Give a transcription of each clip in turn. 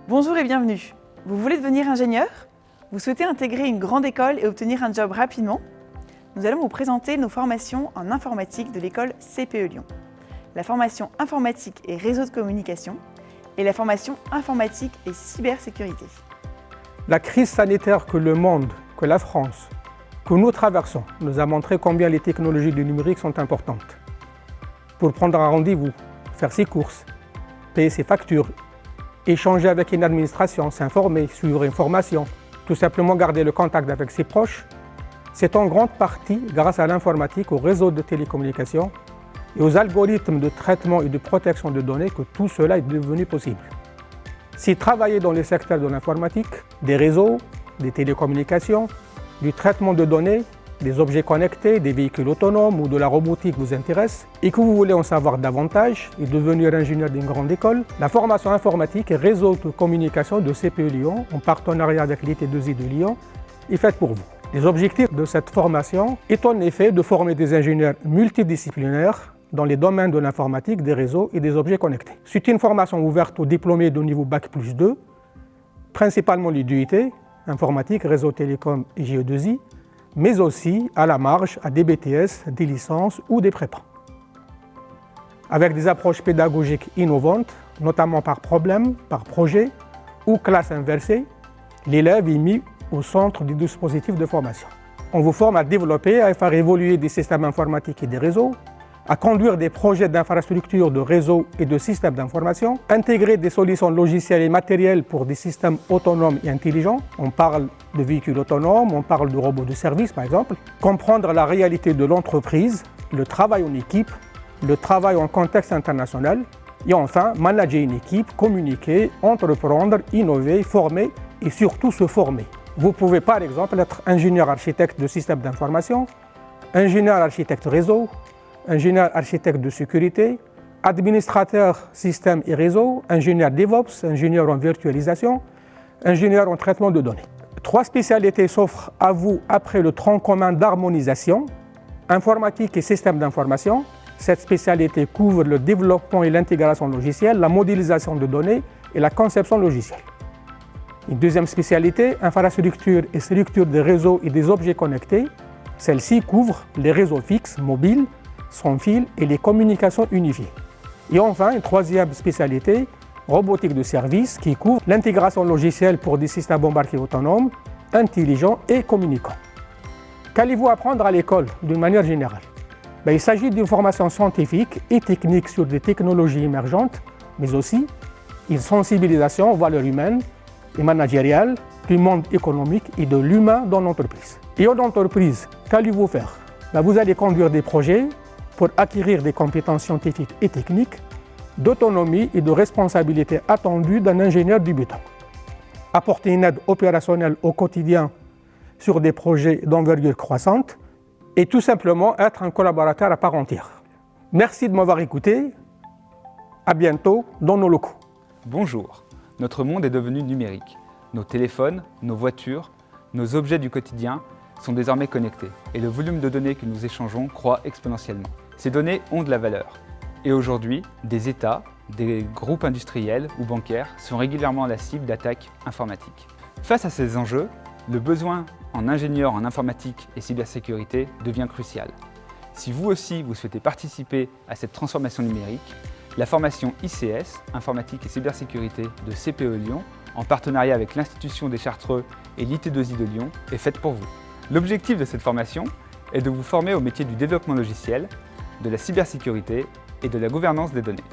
Bonjour et bienvenue. Vous voulez devenir ingénieur? Vous souhaitez intégrer une grande école et obtenir un job rapidement? Nous allons vous présenter nos formations en informatique de l'école CPE Lyon. La formation informatique et réseau de communication et la formation informatique et cybersécurité. La crise sanitaire que le monde, que la France, que nous traversons nous a montré combien les technologies du numérique sont importantes. Pour prendre un rendez-vous, faire ses courses, payer ses factures, échanger avec une administration, s'informer, suivre une formation, tout simplement garder le contact avec ses proches, c'est en grande partie grâce à l'informatique, aux réseaux de télécommunications et aux algorithmes de traitement et de protection de données que tout cela est devenu possible. Si travailler dans le secteur de l'informatique, des réseaux, des télécommunications, du traitement de données, des objets connectés, des véhicules autonomes ou de la robotique vous intéresse et que vous voulez en savoir davantage et devenir ingénieur d'une grande école, la formation informatique et réseau de communication de CPE Lyon, en partenariat avec l'IT2I de Lyon, est faite pour vous. Les objectifs de cette formation est en effet de former des ingénieurs multidisciplinaires dans les domaines de l'informatique, des réseaux et des objets connectés. C'est une formation ouverte aux diplômés de niveau Bac+2, principalement les DUT, informatique, réseau télécom et GE2I, mais aussi à la marge à des BTS, des licences ou des prépas. Avec des approches pédagogiques innovantes, notamment par problème, par projet ou classe inversée, l'élève est mis au centre du dispositif de formation. On vous forme à développer, à faire évoluer des systèmes informatiques et des réseaux, à conduire des projets d'infrastructures, de réseaux et de systèmes d'information, intégrer des solutions logicielles et matérielles pour des systèmes autonomes et intelligents. On parle de véhicules autonomes, on parle de robots de service par exemple. Comprendre la réalité de l'entreprise, le travail en équipe, le travail en contexte international. Et enfin, manager une équipe, communiquer, entreprendre, innover, former et surtout se former. Vous pouvez par exemple être ingénieur architecte de systèmes d'information, ingénieur architecte réseau, ingénieur architecte de sécurité, administrateur système et réseau, ingénieur DevOps, ingénieur en virtualisation, ingénieur en traitement de données. 3 spécialités s'offrent à vous après le tronc commun d'harmonisation, informatique et système d'information. Cette spécialité couvre le développement et l'intégration logicielle, la modélisation de données et la conception logicielle. Une deuxième spécialité, infrastructure et structure des réseaux et des objets connectés. Celle-ci couvre les réseaux fixes, mobiles, sans fil et les communications unifiées. Et enfin, une troisième spécialité, robotique de service, qui couvre l'intégration logicielle pour des systèmes embarqués autonomes, intelligents et communicants. Qu'allez-vous apprendre à l'école d'une manière générale? Il s'agit d'une formation scientifique et technique sur des technologies émergentes, mais aussi une sensibilisation aux valeurs humaines et managériales du monde économique et de l'humain dans l'entreprise. Et en entreprise, qu'allez-vous faire? Vous allez conduire des projets pour acquérir des compétences scientifiques et techniques, d'autonomie et de responsabilité attendues d'un ingénieur débutant. Apporter une aide opérationnelle au quotidien sur des projets d'envergure croissante et tout simplement être un collaborateur à part entière. Merci de m'avoir écouté. À bientôt dans nos locaux. Bonjour. Notre monde est devenu numérique. Nos téléphones, nos voitures, nos objets du quotidien sont désormais connectés et le volume de données que nous échangeons croît exponentiellement. Ces données ont de la valeur. Et aujourd'hui, des États, des groupes industriels ou bancaires sont régulièrement la cible d'attaques informatiques. Face à ces enjeux, le besoin en ingénieurs en informatique et cybersécurité devient crucial. Si vous aussi vous souhaitez participer à cette transformation numérique, la formation ICS, Informatique et Cybersécurité de CPE Lyon, en partenariat avec l'Institution des Chartreux et l'IT2I de Lyon, est faite pour vous. L'objectif de cette formation est de vous former au métier du développement logiciel, de la cybersécurité et de la gouvernance des données.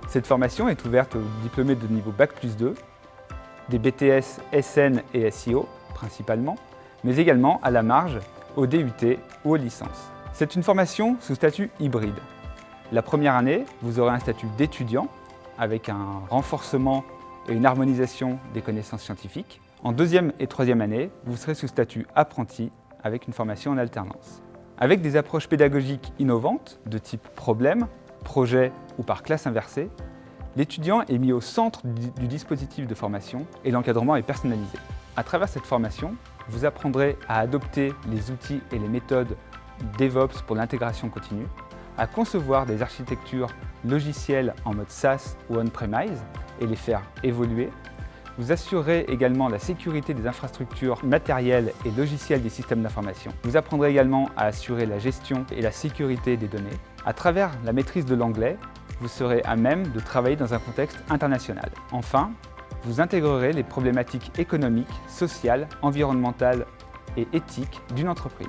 Cette formation est ouverte aux diplômés de niveau Bac+2, des BTS SN et SIO principalement, mais également à la marge aux DUT ou aux licences. C'est une formation sous statut hybride. La première année, vous aurez un statut d'étudiant avec un renforcement et une harmonisation des connaissances scientifiques. En deuxième et troisième année, vous serez sous statut apprenti avec une formation en alternance. Avec des approches pédagogiques innovantes de type problème, projet ou par classe inversée, l'étudiant est mis au centre du dispositif de formation et l'encadrement est personnalisé. À travers cette formation, vous apprendrez à adopter les outils et les méthodes DevOps pour l'intégration continue, à concevoir des architectures logicielles en mode SaaS ou on-premise et les faire évoluer, Vous assurerez également la sécurité des infrastructures matérielles et logicielles des systèmes d'information. Vous apprendrez également à assurer la gestion et la sécurité des données. À travers la maîtrise de l'anglais, vous serez à même de travailler dans un contexte international. Enfin, vous intégrerez les problématiques économiques, sociales, environnementales et éthiques d'une entreprise.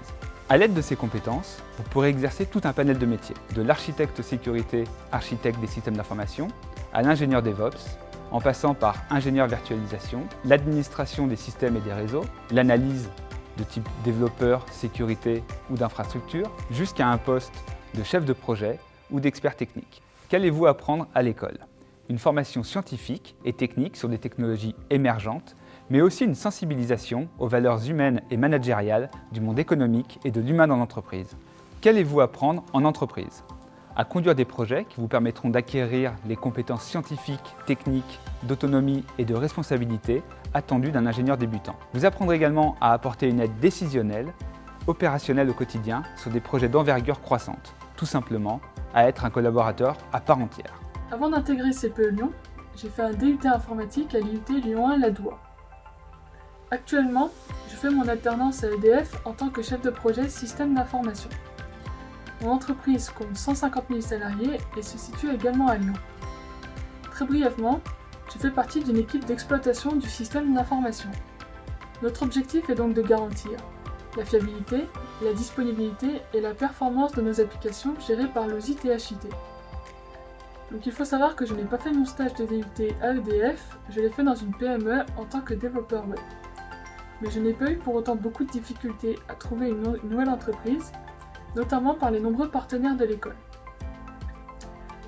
À l'aide de ces compétences, vous pourrez exercer tout un panel de métiers, de l'architecte sécurité, architecte des systèmes d'information, à l'ingénieur DevOps, en passant par ingénieur virtualisation, l'administration des systèmes et des réseaux, l'analyse de type développeur, sécurité ou d'infrastructure, jusqu'à un poste de chef de projet ou d'expert technique. Qu'allez-vous apprendre à l'école? Une formation scientifique et technique sur des technologies émergentes, mais aussi une sensibilisation aux valeurs humaines et managériales du monde économique et de l'humain dans l'entreprise. Qu'allez-vous apprendre en entreprise? À conduire des projets qui vous permettront d'acquérir les compétences scientifiques, techniques, d'autonomie et de responsabilité attendues d'un ingénieur débutant. Vous apprendrez également à apporter une aide décisionnelle, opérationnelle au quotidien sur des projets d'envergure croissante. Tout simplement, à être un collaborateur à part entière. Avant d'intégrer CPE Lyon, j'ai fait un DUT informatique à l'IUT Lyon 1 Ladoua. Actuellement, je fais mon alternance à EDF en tant que chef de projet système d'information. Mon entreprise compte 150 000 salariés et se situe également à Lyon. Très brièvement, je fais partie d'une équipe d'exploitation du système d'information. Notre objectif est donc de garantir la fiabilité, la disponibilité et la performance de nos applications gérées par l'OSI THIT. Donc il faut savoir que je n'ai pas fait mon stage de DUT à EDF, je l'ai fait dans une PME en tant que développeur web. Mais je n'ai pas eu pour autant beaucoup de difficultés à trouver une nouvelle entreprise, notamment par les nombreux partenaires de l'école.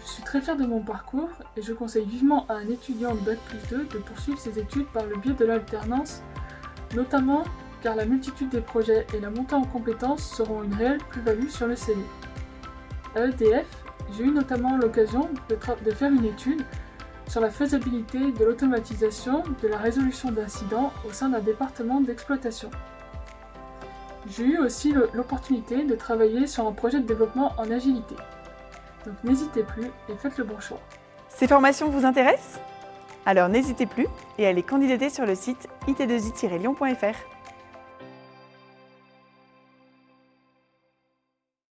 Je suis très fier de mon parcours et je conseille vivement à un étudiant de Bac+2 de poursuivre ses études par le biais de l'alternance, notamment car la multitude des projets et la montée en compétences seront une réelle plus-value sur le CV. À EDF, j'ai eu notamment l'occasion de faire une étude sur la faisabilité de l'automatisation de la résolution d'incidents au sein d'un département d'exploitation. J'ai eu aussi l'opportunité de travailler sur un projet de développement en agilité. Donc n'hésitez plus et faites le bon choix. Ces formations vous intéressent? Alors n'hésitez plus et allez candidater sur le site it2i-lyon.fr.